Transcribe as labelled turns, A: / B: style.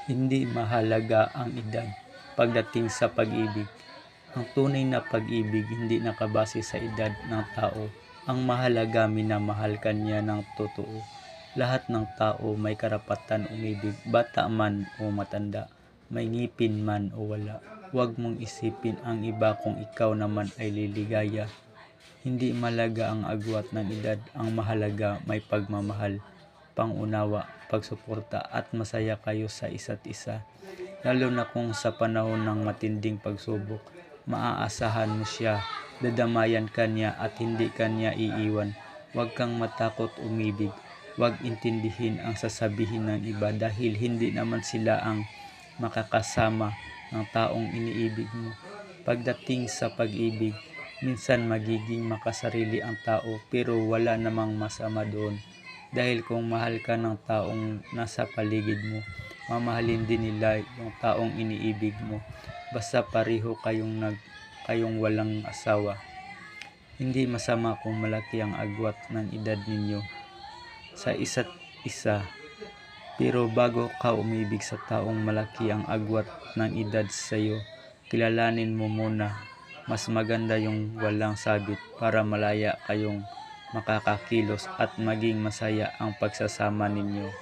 A: Hindi mahalaga ang edad pagdating sa pag-ibig. Ang tunay na pag-ibig hindi nakabase sa edad ng tao. Ang mahalaga, minamahal ka niya ng totoo. Lahat ng tao may karapatan umibig, bata man o matanda, may ngipin man o wala. Huwag mong isipin ang iba kung ikaw naman ay liligaya. Hindi mahalaga ang agwat ng edad, ang mahalaga may pagmamahal, pangunawa, pagsuporta at masaya kayo sa isa't isa. Lalo na kung sa panahon ng matinding pagsubok, maaasahan mo siya, dadamayan ka niya at hindi ka niya iiwan. Huwag kang matakot umibig. Huwag intindihin ang sasabihin ng iba dahil hindi naman sila ang makakasama ng taong iniibig mo. Pagdating sa pag-ibig, minsan magiging makasarili ang tao pero wala namang masama doon. Dahil kung mahal ka ng taong nasa paligid mo, mamahalin din nila yung taong iniibig mo. Basta pareho kayong walang asawa. Hindi masama kung malaki ang agwat ng edad ninyo sa isa't isa. Pero bago ka umibig sa taong malaki ang agwat ng edad sa iyo, kilalanin mo muna. Mas maganda yung walang sabit para malaya kayong makakakilos at maging masaya ang pagsasama ninyo.